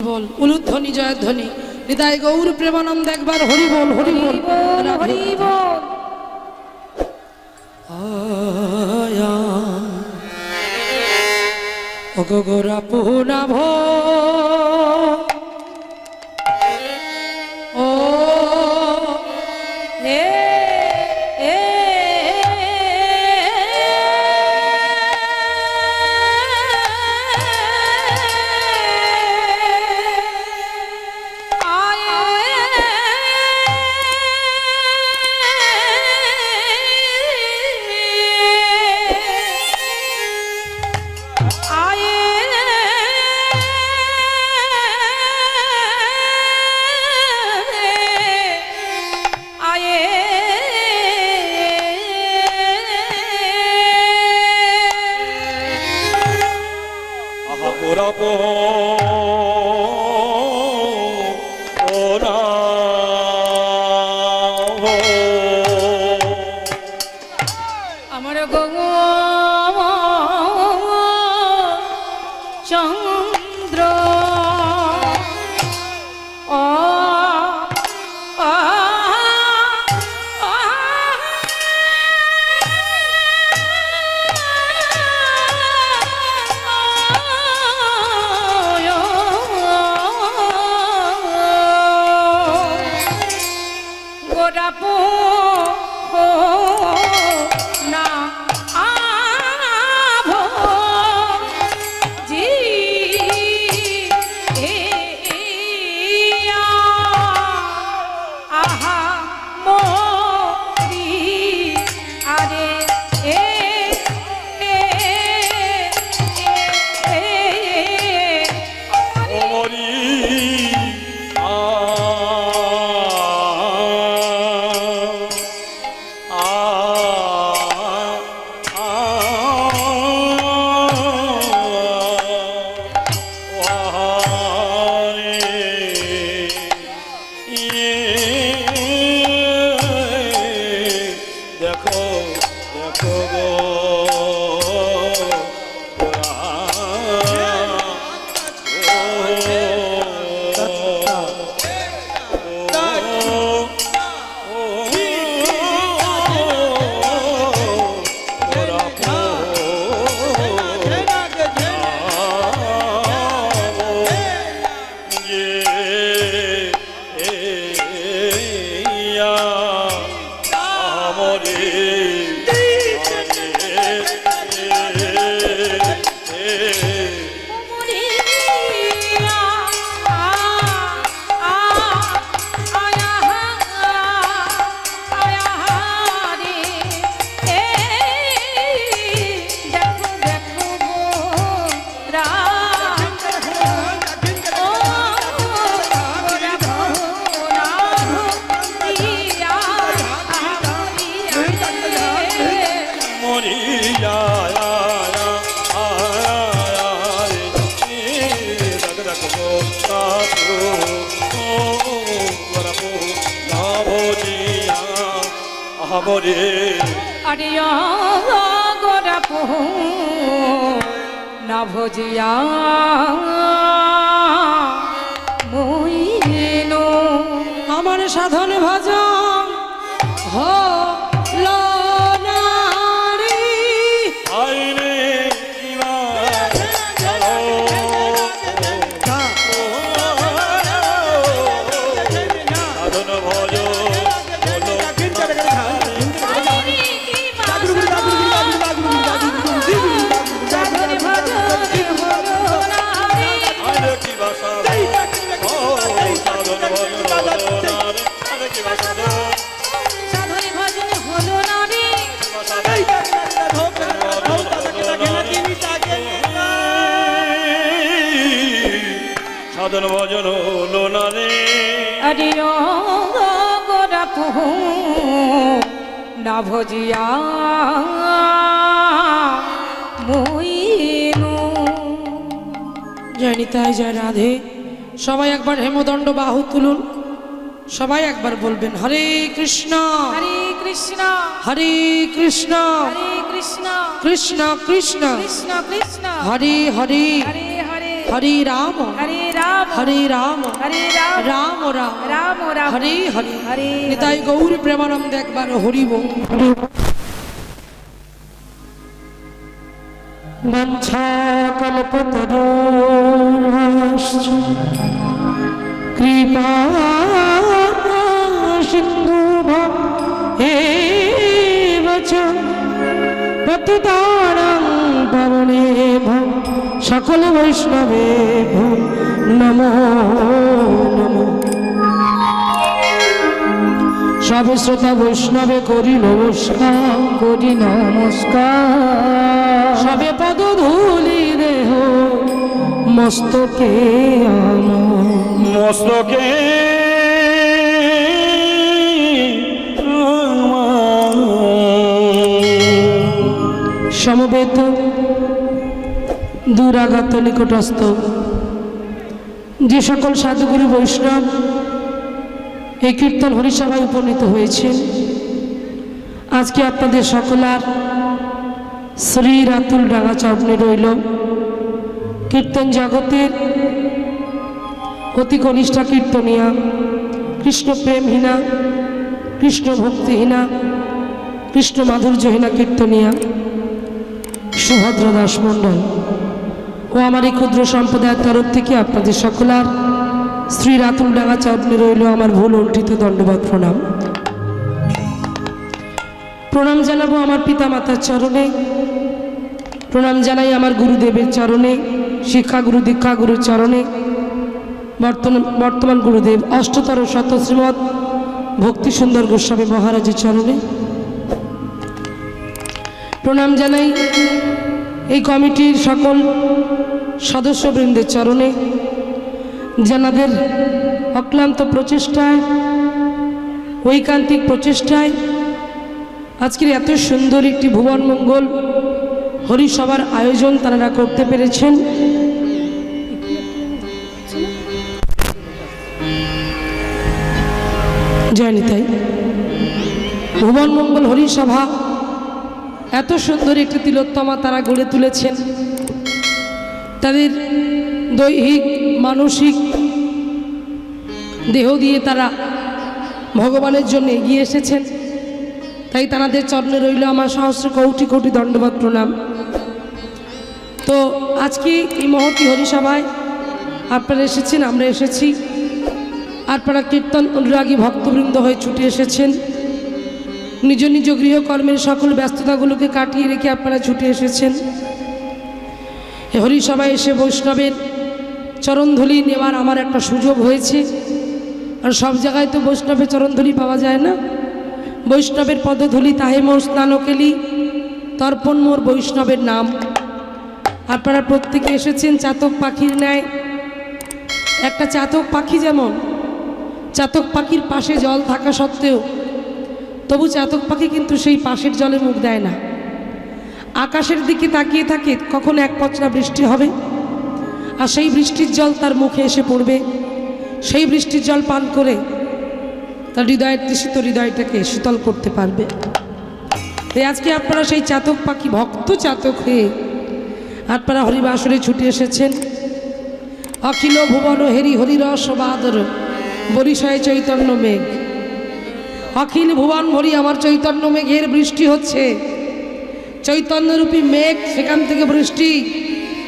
বল উলুধ্বনি জয়ধ্বনি হৃদয় গৌর প্রেমানন্দ একবার হরি বল হরি বল হরি বল। আয়া ওগো গোরা পুনা ভো ও এ এ আমার গো চন্দ্র ও গোরাপো না আভো জি আহা মোরি আরে এ ওমরি দেখো দেখো গো আরে গোরাপো না ভজিয়া মইনো আমার সাধন ভজন হলো না রে আইরে কিবা সাধন ভজ সাধনে ভজনে হলো না রে সাধন ভজন হলো না রে আরে গোরাপো না ভজিয়া মইনো জয় নিতাই জয় রাধে। সবাই একবার হেমদণ্ড বাহু তুলুন, সবাই একবার বলবেন হরে কৃষ্ণ হরে কৃষ্ণ হরে কৃষ্ণ হরে কৃষ্ণ কৃষ্ণ কৃষ্ণ কৃষ্ণ কৃষ্ণ হরে হরে হরে হরে হরে রাম হরে রাম হরে রাম হরে রাম রাম রাম রাম রাম হরে হরে হরে নিতাই গৌর প্রেমানন্দ একবার হরি বল। বঞ্ছাকল্পতরুশ্চ কৃপা সিন্ধুভ্যঃ এব চ পতিতানাং পাবনেভ্যো সকল বৈষ্ণবেভ্যো নমো নমো। সবে শ্রোতা বৈষ্ণবে করি নমস্কার করি নমস্কার সবে পদ ধূলি দেহ মস্তকে আমার মস্তকে সমবেত দূরাগত নিকটস্থ যে সকল সাধুগুরু বৈষ্ণব এই কীর্তন হরিসভায় উপনীত হয়েছেন, আজকে আপনাদের সকলার শ্রী রাতুল ডাঙা চরণে রইল কীর্তন জগতের অতি কনিষ্ঠা কীর্তনিয়া, কৃষ্ণ প্রেমহীনা, কৃষ্ণ ভক্তিহীনা, কৃষ্ণ মাধুর্যহীনা কীর্তনিয়া সুভদ্র দাস মণ্ডল ও আমার এই ক্ষুদ্র সম্প্রদায়ের তরফ থেকে আপনাদের সকলার শ্রী রাতুল ডাঙা চরণে রইল আমার ভুল উল্টিত দণ্ডবাদ প্রণাম। প্রণাম জানাবো আমার পিতা মাতার চরণে, প্রণাম জানাই আমার গুরুদেবের চরণে, শিক্ষাগুরু দীক্ষাগুরুর চরণে, বর্তমান গুরুদেব অষ্টতর শত শ্রীমৎ ভক্তি সুন্দর গোস্বামী মহারাজের চরণে। প্রণাম জানাই এই কমিটির সকল সদস্যবৃন্দের চরণে, যাদের অক্লান্ত প্রচেষ্টায়, ঐকান্তিক প্রচেষ্টায় আজকের এত সুন্দর একটি ভুবন মঙ্গল হরিসভার আয়োজন তারা করতে পেরেছেন। জয় নিতাই। ভুবন মঙ্গল হরিসভা এত সুন্দর একটি তিলোত্তমা তারা গড়ে তুলেছেন, তাদের দৈহিক মানসিক দেহ দিয়ে তারা ভগবানের জন্য এগিয়ে এসেছেন, তাই তাদের চরণে রইল আমার সহস্র কোটি কোটি দণ্ডবাদ প্রণাম। তো আজকে এই মহতী হরিসভায় আপনারা এসেছেন, আমরা এসেছি, আপনারা কীর্তন অনুরাগী ভক্তবৃন্দ হয়ে ছুটে এসেছেন, নিজ নিজ গৃহকর্মের সকল ব্যস্ততাগুলোকে কাটিয়ে রেখে আপনারা ছুটে এসেছেন এই হরিসভায় এসে বৈষ্ণবের চরণধূলি নেওয়ার আমার একটা সুযোগ হয়েছে। আর সব জায়গায় তো বৈষ্ণবের চরণধূলি পাওয়া যায় না। বৈষ্ণবের পদধূলি তাহে মোর স্নানকেলি, তর্পণ মোর বৈষ্ণবের নাম। আপনারা প্রত্যেকে এসেছেন চাতক পাখির ন্যায়। একটা চাতক পাখি যেমন চাতক পাখির পাশে জল থাকা সত্ত্বেও তবু চাতক পাখি কিন্তু সেই পাশের জলে মুখ দেয় না, আকাশের দিকে তাকিয়ে থাকে কখন এক পচরা বৃষ্টি হবে আর সেই বৃষ্টির জল তার মুখে এসে পড়বে, সেই বৃষ্টির জল পান করে তার হৃদয়ের তৃষিত হৃদয়টাকে শীতল করতে পারবে। তাই আজকে আপনারা সেই চাতক পাখি, ভক্ত চাতক হয়ে আপনারা হরিবাসরে ছুটে এসেছেন। অখিল ভুবন হেরি হরিরস বাদর বরিশায় চৈতন্য মেঘ। অখিল ভুবন ভরি আমার চৈতন্য মেঘের বৃষ্টি হচ্ছে, চৈতন্যরূপী মেঘ, সেখান থেকে বৃষ্টি,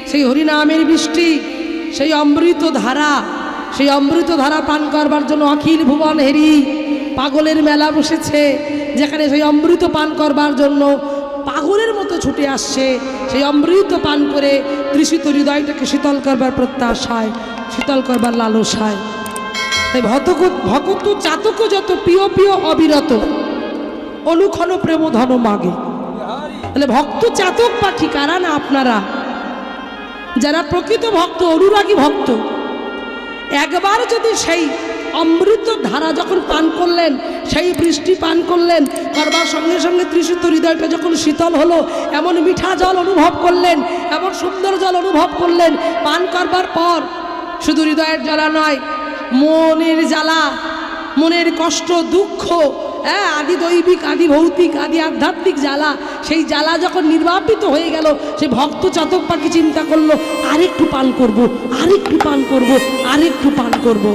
সেই হরিনামের বৃষ্টি, সেই অমৃত ধারা, সেই অমৃত ধারা পান করবার জন্য অখিল ভুবন হেরি পাগলের মেলা বসেছে, যেখানে সেই অমৃত পান করবার জন্য পাগলের মতো ছুটে আসছে, সেই অমৃত পান করে তৃষিত হৃদয়টাকে শীতল করবার প্রত্যাশায়, শীতল করবার লালসায়। তাই ভকত চাতক যত প্রিয় প্রিয় অবিরত অনুক্ষণ প্রেম ধন মাগে। তাহলে ভক্ত চাতক পাখি কারা না? আপনারা যারা প্রকৃত ভক্ত, অনুরাগী ভক্ত। একবার যদি সেই অমৃত ধারা যখন পান করলেন, সেই বৃষ্টি পান করলেন, করবার সঙ্গে সঙ্গে তৃষিত হৃদয়টা যখন শীতল হলো, এমন মিঠা জল অনুভব করলেন, এমন সুন্দর জল অনুভব করলেন, পান করবার পর শুধু হৃদয়ের জ্বালা নয়, মনের জ্বালা, মনের কষ্ট, দুঃখ হ্যাঁ, আদি দৈবিক, আদি ভৌতিক, আদি আধ্যাত্মিক জ্বালা, সেই জ্বালা যখন নির্বাপিত হয়ে গেল, সে ভক্ত চাতক পাখি চিন্তা করলো আরেকটু পান করব, আরেকটু পান করব, আরেকটু পান করব।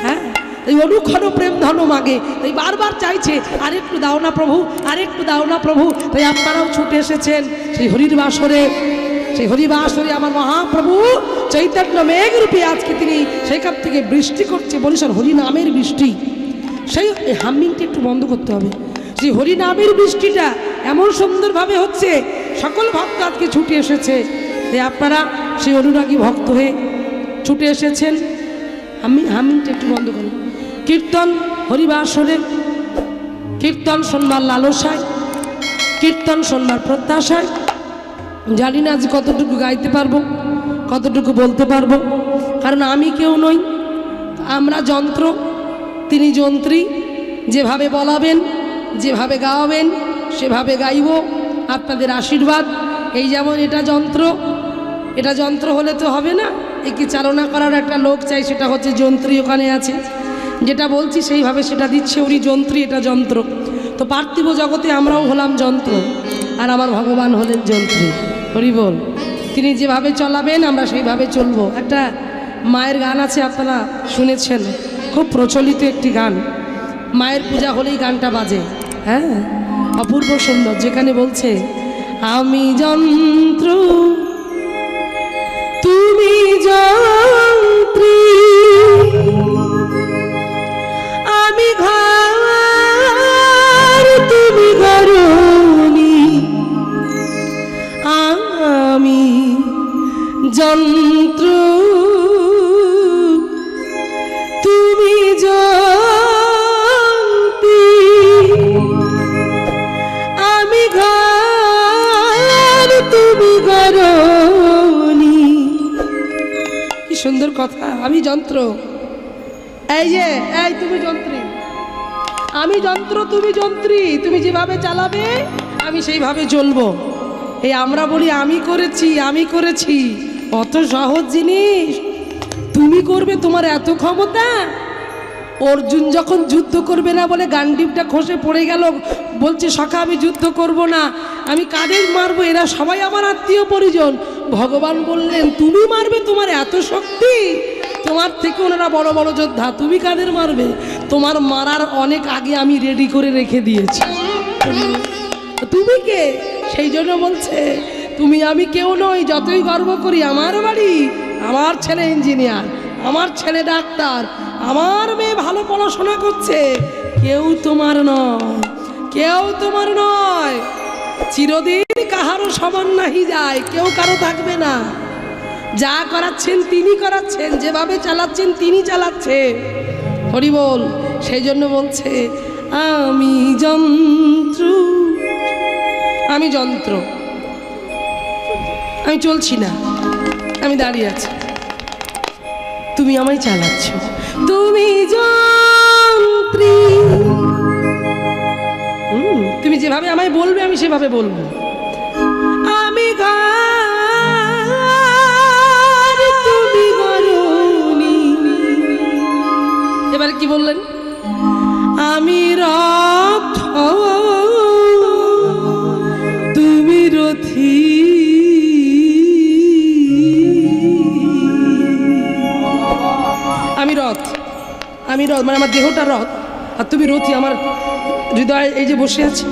হ্যাঁ, এই অনুক্ষণ প্রেম ধন মাগে, তাই বারবার চাইছে আরেকটু দাও না প্রভু, আরেকটু দাও না প্রভু। তাই আপনারাও ছুটে এসেছেন সেই হরির বাসরে। সেই হরিবাসরে আমার মহাপ্রভু চৈতন্য মেঘরূপী আজকে তিনি সেখান থেকে বৃষ্টি করছে, বলিস হরিনামের বৃষ্টি। সেই হামিংটা একটু বন্ধ করতে হবে। সেই হরিনামের বৃষ্টিটা এমন সুন্দরভাবে হচ্ছে, সকল ভক্ত আজকে ছুটে এসেছে। তাই আপনারা সেই অনুরাগী ভক্ত হয়ে ছুটে এসেছেন। হামিংটা একটু বন্ধ করুন। কীর্তন হরিবাসরে, কীর্তন শোনবার লালসায়, কীর্তন শোনবার প্রত্যাশায়। জানি না আজ কতটুকু গাইতে পারবো, কতটুকু বলতে পারবো, কারণ আমি কেউ নই, আমরা যন্ত্র, তিনি যন্ত্রী। যেভাবে বলাবেন, যেভাবে গাওয়াবেন, সেভাবে গাইব। আপনাদের আশীর্বাদ। এই যেমন এটা যন্ত্র, এটা যন্ত্র হলে তো হবে না, একে চালনা করার একটা লোক চাই, সেটা হচ্ছে যন্ত্রী ওখানে আছে। যেটা বলছি সেইভাবে সেটা দিচ্ছে উনি যন্ত্রী, এটা যন্ত্র। তো পার্থিব জগতে আমরাও হলাম যন্ত্র, আর আমার ভগবান হলেন যন্ত্রী। হরি বল। তিনি যেভাবে চলাবেন আমরা সেইভাবে চলবো। একটা মায়ের গান আছে, আপনারা শুনেছেন, খুব প্রচলিত একটি গান। মায়ের পূজা হলেই গানটা বাজে। হ্যাঁ, অপূর্ব সুন্দর, যেখানে বলছে আমি যন্ত্র তুমি যন্ত্রী, আমি ঘর তুমি ঘরণী, আমি যন্ত্র তুমি যন্ত্রী, আমি ঘর তুমি ঘরণী। কি সুন্দর কথা। আমি যন্ত্র, এই যে এই তুমি যন্ত্রী, আমি যন্ত্র তুমি যন্ত্রী, তুমি যেভাবে চালাবে আমি সেইভাবে চলবো। এই আমরা বলি আমি করেছি, আমি করেছি, অত সহজ জিনিস। তুমি করবে, তোমার এত ক্ষমতা। অর্জুন যখন যুদ্ধ করবে না বলে গান্ডীবটা খসে পড়ে গেল, বলছে সখা আমি যুদ্ধ করব না, আমি কাদের মারবো, এরা সবাই আমার আত্মীয় পরিজন। ভগবান বললেন তুমি মারবে, তোমার এত শক্তি, তোমার থেকে ওনারা বড় বড় যোদ্ধা, তুমি কাদের মারবে, তোমার মারার অনেক আগে আমি রেডি করে রেখে দিয়েছি। তুমি কে? সেই জন্য বলছে তুমি আমি কেউ নই। যতই গর্ব করি, আমার বাড়ি, আমার ছেলে ইঞ্জিনিয়ার, আমার ছেলে ডাক্তার, আমার মেয়ে ভালো পড়াশোনা করছে, কেউ তোমার নয়, কেউ তোমার নয়। চিরদিন কাহারও সমান নাহি যায়, কেউ কারো থাকবে না। যা করাচ্ছেন তিনি করাচ্ছেন, যেভাবে চালাচ্ছেন তিনি চালাচ্ছে। হরি বল। সেই জন্য বলছে আমি যন্ত্র, আমি যন্ত্র, আমি চলছি না, আমি দাঁড়িয়ে আছি, তুমি আমায় চালাচ্ছ। তুমি যন্ত্রী, তুমি যেভাবে আমায় বলবে আমি সেভাবে বলবো। আমি ঘর তুমি ঘরণী। এবারে কি বললেন? আমি রথ তুমি রথী, আমি রথ, আমি রথ মানে আমার দেহটা রথ, আর তুমি রথী। আমার হৃদয় এই যে বসে আছে,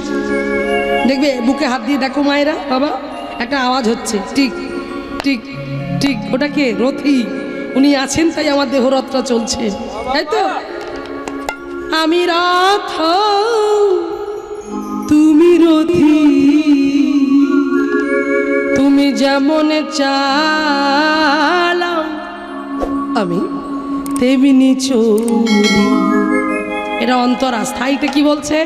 দেখবে বুকে হাত দিয়ে দেখো মায়েরা, বাবা একটা আওয়াজ হচ্ছে, টিক টিক টিক, ওটা কে? রথী। উনি আছেন, তাই আমার দেহ রথটা চলছে, তাই তো। আমি রথ তুমি রথী, তুমি যেমন চালাও আমি তেমনি চলি। এটা অন্তরা। স্থায়ীতে কি বলছে?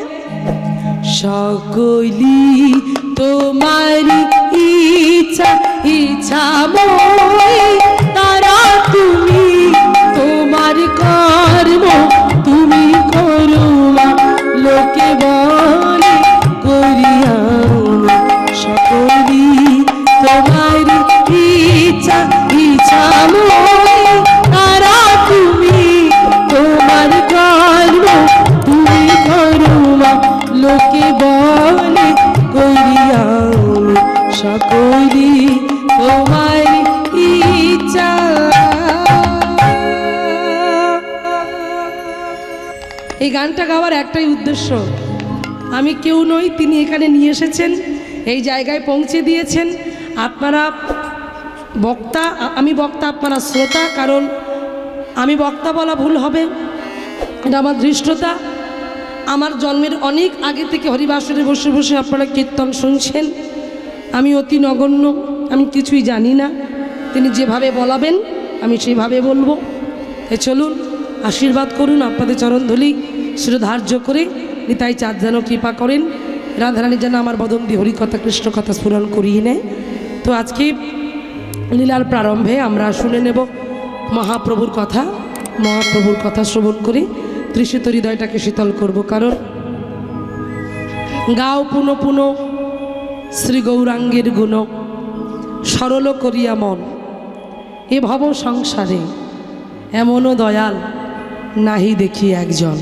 সকলি তোমারি ইচ্ছা, ইচ্ছাময় তারা তুমি, তোমার কর্ম তুমি করো, লোকে বলে করিয়া। সকলি তোমারি ইচ্ছা, ইচ্ছাময় তারা তুমি, তোমার কর্ম তুমি করো। এই গানটা গাওয়ার একটাই উদ্দেশ্য, আমি কেউ নই, তিনি এখানে নিয়ে এসেছেন, এই জায়গায় পৌঁছে দিয়েছেন। আপনারা বক্তা, আমি বক্তা, আপনারা শ্রোতা। কারণ আমি বক্তা বলা ভুল হবে, এটা আমার ধৃষ্টতা। আমার জন্মের অনেক আগে থেকে হরিবাসরে বসে বসে আপনারা কীর্তন শুনছেন। আমি অতি নগণ্য, আমি কিছুই জানি না। তিনি যেভাবে বলাবেন আমি সেভাবে বলবো। চলুন আশীর্বাদ করুন, আপনাদের চরণধূলি শিরোধার্য করে নিতাই চাঁদ যেন কৃপা করেন, রাধারানী যেন আমার বদন্তি হরিকথা কৃষ্ণ কথা স্ফুরণ করিয়ে নেয়। তো আজকে লীলার প্রারম্ভে আমরা শুনে নেব মহাপ্রভুর কথা। মহাপ্রভুর কথা শ্রবণ করে তৃষিত হৃদয়টাকে শীতল করব। কারণ গাও পুনঃ পুনঃ শ্রী গৌরাঙ্গের গুণ, সরল করিয়া মন এ ভব সংসারে, এমনও দয়াল নাহি দেখি একজন।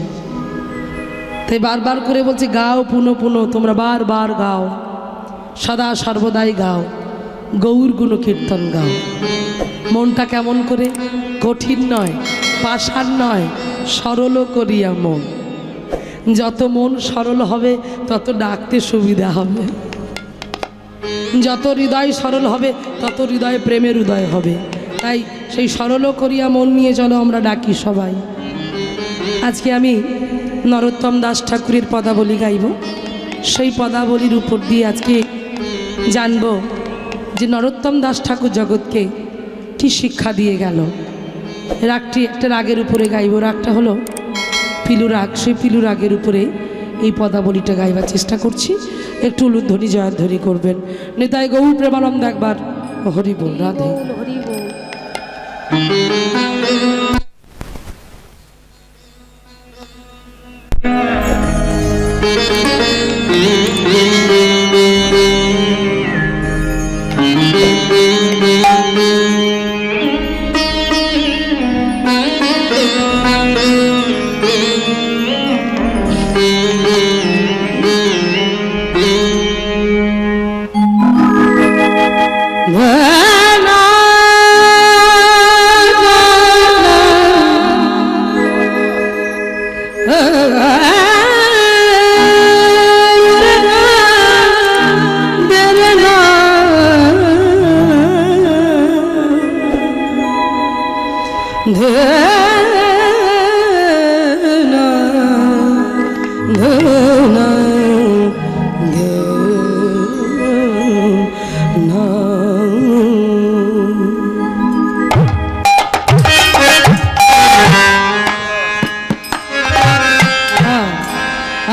তাই বারবার করে বলছি গাও পুনঃ পুনঃ, তোমরা বারবার গাও, সদা সর্বদাই গাও, গৌর গুণ কীর্তন গাও। মনটা কেমন করে? কঠিন নয়, পাষাণ নয়, সরল করিয়া মন। যত মন সরল হবে তত ডাকতে সুবিধা হবে, যত হৃদয় সরল হবে তত হৃদয়ে প্রেমের উদয় হবে। তাই সেই সরল করিয়া মন নিয়ে চলো আমরা ডাকি সবাই। আজকে আমি নরোত্তম দাস ঠাকুরের পদাবলী গাইব। সেই পদাবলীর উপর দিয়ে আজকে জানব যে নরোত্তম দাস ঠাকুর জগৎকে কি শিক্ষা দিয়ে গেল। রাগটি একটা রাগের উপরে গাইব, রাগটা হলো পিলু রাগ। সেই পিলু রাগের উপরে এই পদাবলীটা গাইবার চেষ্টা করছি। একটু উলুধ্বনি জয়ধ্বনি করবেন। নিতাই গৌর প্রেমানন্দ একবার হরি বল, রাধে। হরি বল।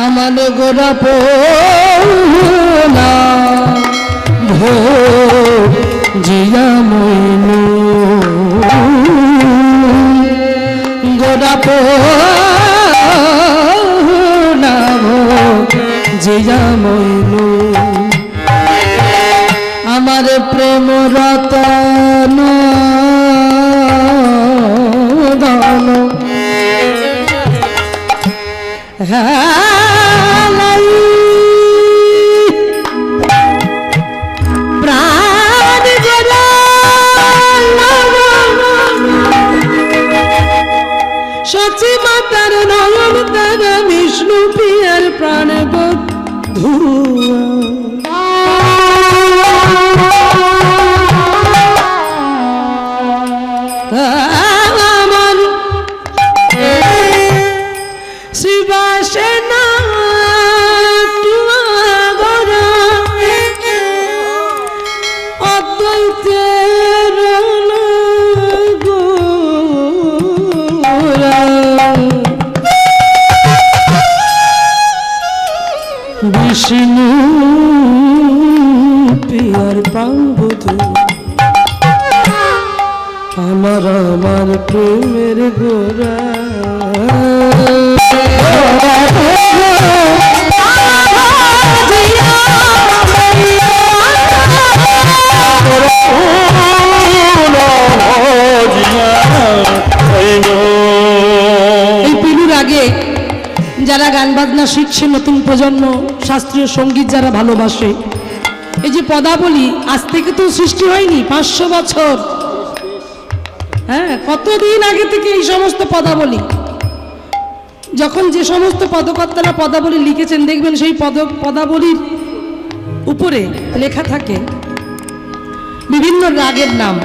আমার গোরা পোনা ভো জিয়া মইনু, গোরা পোনা ভো জিয়া মইনু, আমার প্রেম রতন দান হালাই প্রাণ গোরা সচি মাতার নয়ন তারা বিষ্ণু প্রিয়ার প্রাণ বধূ, আমার শ্রীবাসনা অদ্বৈতের বিষ্ণু প্রিয়ার প্রাণবধূ, আমার আমার প্রেমের গোরা এই পিলুর আগে যারা গান বাজনা শিখছে, নতুন প্রজন্ম শাস্ত্রীয় সঙ্গীত যারা ভালোবাসে, এই যে পদাবলী আজ থেকে তো সৃষ্টি হয়নি, 500 বছর। হ্যাঁ, কতদিন আগে থেকে এই সমস্ত পদাবলী যখন যে সমস্ত পদকর্তারা পদাবলী লিখেছেন দেখবেন সেই পদাবলীর উপরে লেখা থাকে বিভিন্ন রাগের নাম,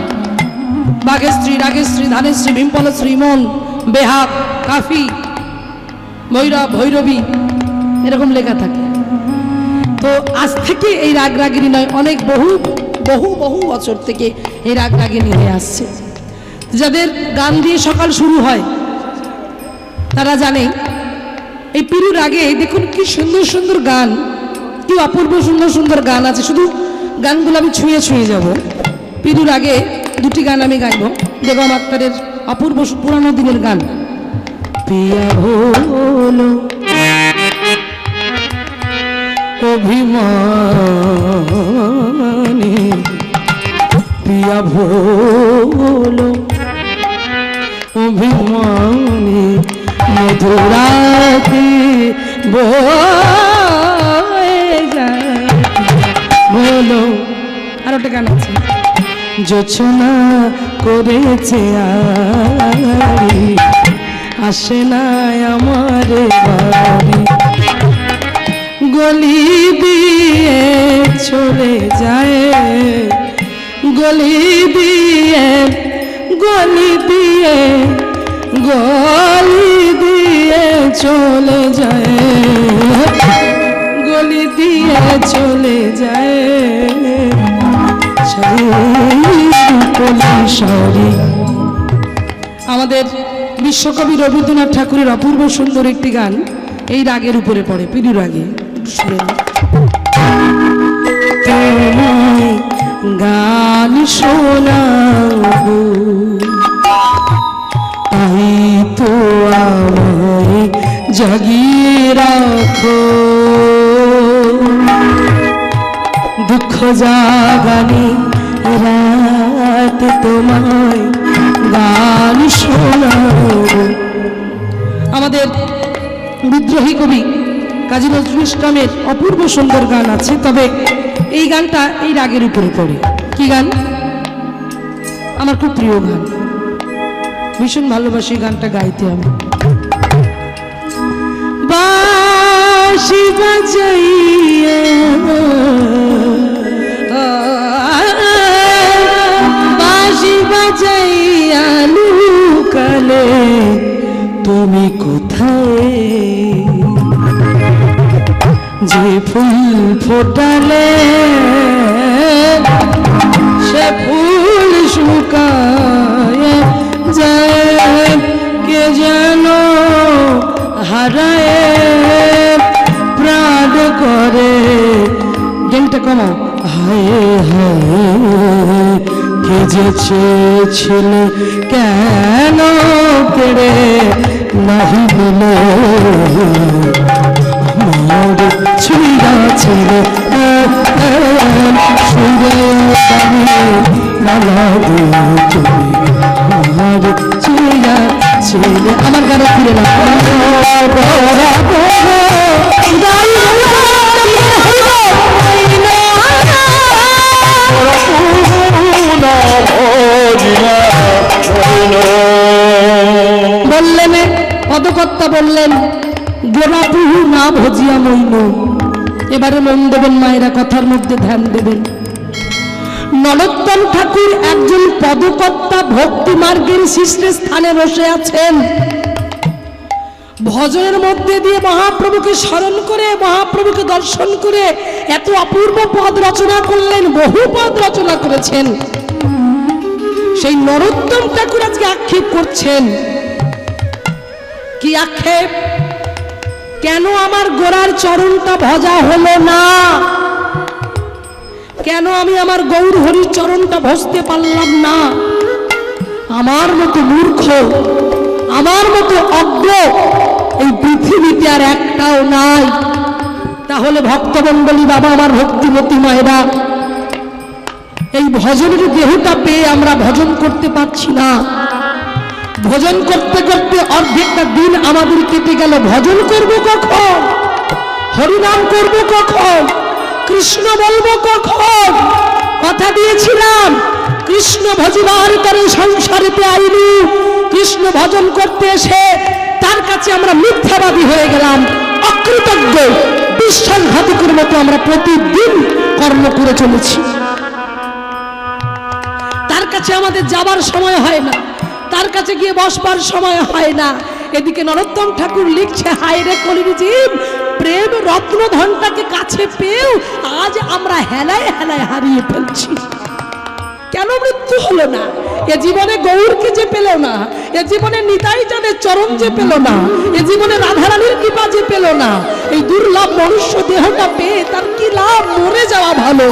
বাগেশ্রী, রাগেশ্রী, ধানেশ্রী, ভীমপলশ্রী, মন, বেহাগ, কাফি, ভৈরব, ভৈরবী, এরকম লেখা থাকে। তো আজ থেকে এই রাগ রাগিনী নয়, অনেক বহু বহু বহু বছর থেকে এই রাগ রাগিনী হয়ে আসছে। যাদের গান দিয়ে সকাল শুরু হয় তারা জানে এই পিরু রাগে দেখুন কি সুন্দর সুন্দর গান, কি অপূর্ব সুন্দর সুন্দর গান আছে। শুধু গানগুলো আমি ছুঁয়ে ছুঁয়ে যাব। পিরুর আগে দুটি গান আমি গাইব, বেগম আক্তারের অপূর্ব পুরানো দিনের গান। পিয়া হলো অভিমানী, পিয়া ভোলো অভিমানী, মধুরাতে বয়ে যায় বলো। আর একটা গান আছে, যোচনা করেছে আরি, আসে না আমার বাড়ি, গলি দিয়ে চলে যায়, গলি দিয়ে, গলি দিয়ে, গলি দিয়ে চলে যায়, গলি দিয়ে চলে যায়, আমাদের বিশ্বকবি রবীন্দ্রনাথ ঠাকুরের অপূর্ব সুন্দর একটি গান এই রাগের উপরে পড়ে, পিরু রাগে। গান শোনাবো তাই তো আমায় জাগিয়ে রাখো, দুঃখ জাগানি রাত তোমায় গান শোনাবো। আমাদের বিদ্রোহী কবি কাজী নজরুল ইসলামের অপূর্ব সুন্দর গান আছে, তবে এই গানটা এই রাগের উপরে পড়ে। কি গান? আমার খুব প্রিয় গান, ভীষণ ভালোবাসি গানটা গাইতে আমি। বাঁশি বাজাইয়া, বাঁশি বাজাইয়া লুকালে তুমি কোথায়, যে ফুল ফোটালে সে ফুল শুকায় যায়, কে যেন হারায় প্রাণ করে। গেমটা কমাও। হায় হায় কে যে চেয়েছিল কেন কেড়ে নাহি মিলে, আমার ছুঁয়া ছিল আমার ছুঁয়া ছিল। আমার গানে ফিরে না বললেন, পদকর্তা বললেন গোলাপু না ভজিয়া মইন। এবারে মন দেবেন মায়েরা, কথার মধ্যে ধ্যান দেবেন। নরোত্তম ঠাকুর একজন পদকর্তা, ভক্তি মার্গের শীর্ষস্থানে বসে আছেন। ভজনের মধ্যে দিয়ে মহাপ্রভুকে স্মরণ করে, মহাপ্রভুকে দর্শন করে এত অপূর্ব পদ রচনা করলেন, বহু পদ রচনা করেছেন। সেই নরোত্তম ঠাকুর আজকে আক্ষেপ করছেন। কি আক্ষেপ? কেন আমার গোড়ার চরণটা ভজা হলো না, কেন আমি আমার গৌর হরির চরণটা ভজতে পারলাম না। আমার মতো মূর্খ, আমার মতো অজ্ঞ এই পৃথিবীতে আর একটাও নাই। তাহলে ভক্তমণ্ডলী বাবা, আমার ভক্তিমতী মায়েরা, এই ভজনের দেহটা পেয়ে আমরা ভজন করতে পারছি না। ভজন করতে করতে অর্ধেকটা দিন আমাদের কেটে গেল। ভজন করব কখন? হরিনাম করব কখন? কৃষ্ণ বলবো কখন? কথা দিয়েছিলাম কৃষ্ণ ভজবার করে সংসারেতে আইনি। কৃষ্ণ ভজন করতে এসে তার কাছে আমরা মিথ্যাবাদী হয়ে গেলাম, অকৃতজ্ঞ, বিশ্বাসঘাতকের মতো আমরা প্রতিদিন কর্ম করে চলেছি। তার কাছে আমাদের যাবার সময় হয় না, তার কাছে গিয়ে বসবার সময় হয় না। এদিকে নরোত্তম ঠাকুর লিখছে, হায় রে কলির জীব, প্রেম রত্নধনটাকে কাছে পেয়েও আজ আমরা হেলায় হেলায় হারিয়ে ফেলছি। কেন মৃত্যু হলো না? এ জীবনে গৌরকে যে পেল না, এ জীবনে নিতাই চাঁদের চরণ যে পেল না, এ জীবনে রাধারানীর কৃপা যে পেল না, এই দুর্লভ মনুষ্য দেহটা পেয়ে তার কি লাভ? মরে যাওয়া ভালো।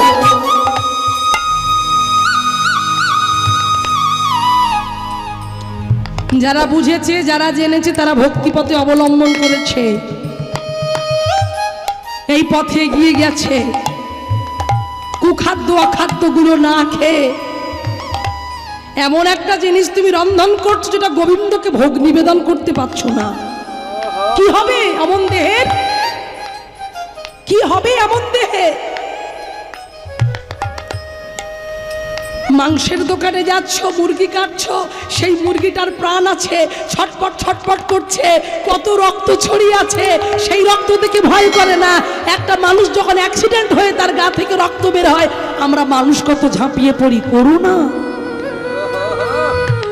যারা বুঝেছে, যারা জেনেছে, তারা ভক্তিপথে অবলম্বন করেছে, এই পথে এগিয়ে গেছে। কুখাদ্য অখাদ্যগুলো না খেয়ে এমন একটা জিনিস তুমি রন্ধন করছো যেটা গোবিন্দকে ভোগ নিবেদন করতে পারছো না। কি হবে এমন দেহের? কি হবে এমন দেহে? মাংসের দোকানে যাচ্ছ, মুরগি কাটছো, সেই মুরগিটার প্রাণ আছে, ছটপট ছটপট করছে, কত রক্ত ছড়িয়ে আছে, সেই রক্ত দেখে ভয় করে না। একটা মানুষ যখন অ্যাক্সিডেন্ট হয়ে তার গা থেকে রক্ত বের হয়, আমরা মানুষ কত ঝাঁপিয়ে পড়ি। করুণা,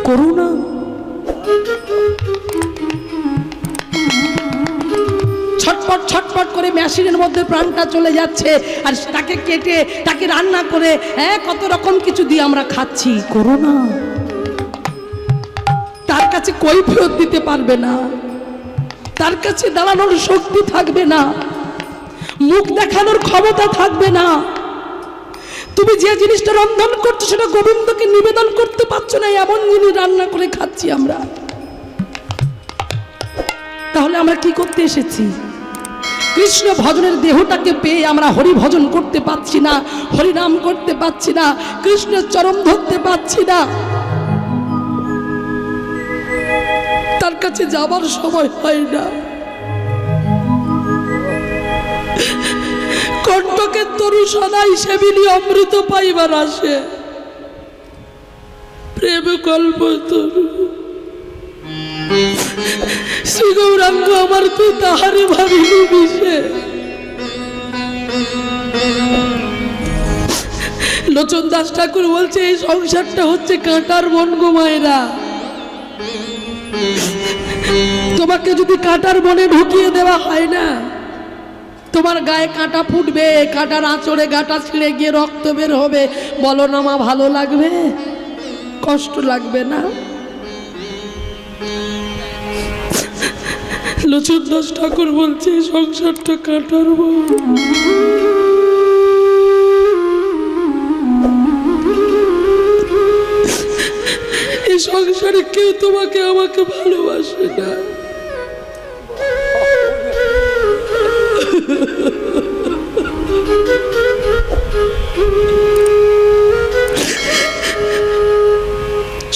করুণা। ছটপট ছটপট করে মেশিনের মধ্যে প্রাণটা চলে যাচ্ছে, আর তাকে কেটে তাকে রান্না করে কত রকম কিছু দিয়ে আমরা খাচ্ছি। করোনা। তার কাছে কৈফিয়ত দিতে পারবে না, তার কাছে দাঁড়ানোর শক্তি থাকবে না, মুখ দেখানোর ক্ষমতা থাকবে না। তুমি যে জিনিসটা রন্ধন করছো সেটা গোবিন্দকে নিবেদন করতে পারছো না, এমন জিনিস রান্না করে খাচ্ছি আমরা। তাহলে আমরা কি করতে এসেছি? কৃষ্ণ ভজনের দেহটাকে পেয়ে আমরা হরি ভজন করতে পারছি না, হরিনাম করতে পারছি না, কৃষ্ণের চরণ ধরতে পারছি না। তার কাছে যাবার সময় হয় না। কণ্টকের তরু সদাই সেবিলি অমৃত পাইবার আসে, প্রেম কল্প তরু শ্রী গৌরাঙ্গ আমার, তুই তাহারে ভাবিলি বিষে। লোচন দাস ঠাকুর বলছে, এই সংসারটা হচ্ছে কাঁটার বন গো মায়েরা। তোমাকে যদি কাঁটার বনে ঢুকিয়ে দেওয়া হয় না, তোমার গায়ে কাঁটা ফুটবে, কাঁটার আঁচড়ে গাঁটা ছিঁড়ে গিয়ে রক্ত বের হবে, বলো না মা ভালো লাগবে? কষ্ট লাগবে না? লোচন দাস ঠাকুর বলছে, সংসারটা কাটার বন। এই সংসারে কেউ তোমাকে আমাকে ভালোবাসে না।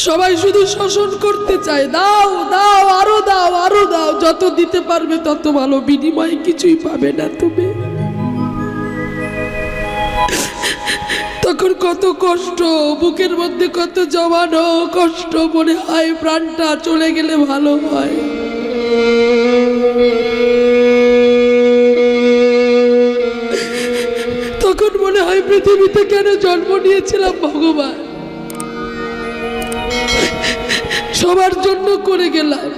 সবাই শুধু শোষণ করতে চায়, দাও দাও, আরো দাও, আরো দাও, যত দিতে পারবে তত ভালো, বিনিময়ে কিছুই পাবে না তুমি। তখন কত কষ্ট, বুকের মধ্যে কত জমানো কষ্ট, মনে হয় প্রাণটা চলে গেলে ভালো হয়। তখন মনে হয় পৃথিবীতে কেন জন্ম নিয়েছিলাম ভগবান, সবার জন্য করে গেলাম,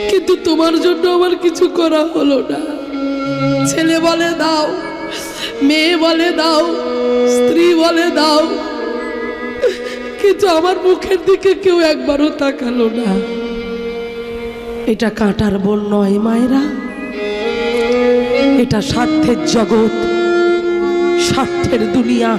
কিন্তু তোমার জন্য আমার কিছু করা হলো না। ছেলে বলে দাও, মেয়ে বলে দাও, স্ত্রী বলে দাও, কিন্তু আমার মুখের দিকে কেউ একবারও তাকালো না। এটা কাঁটার বন নয় মায়েরা, এটা স্বার্থের জগৎ, স্বার্থের দুনিয়া।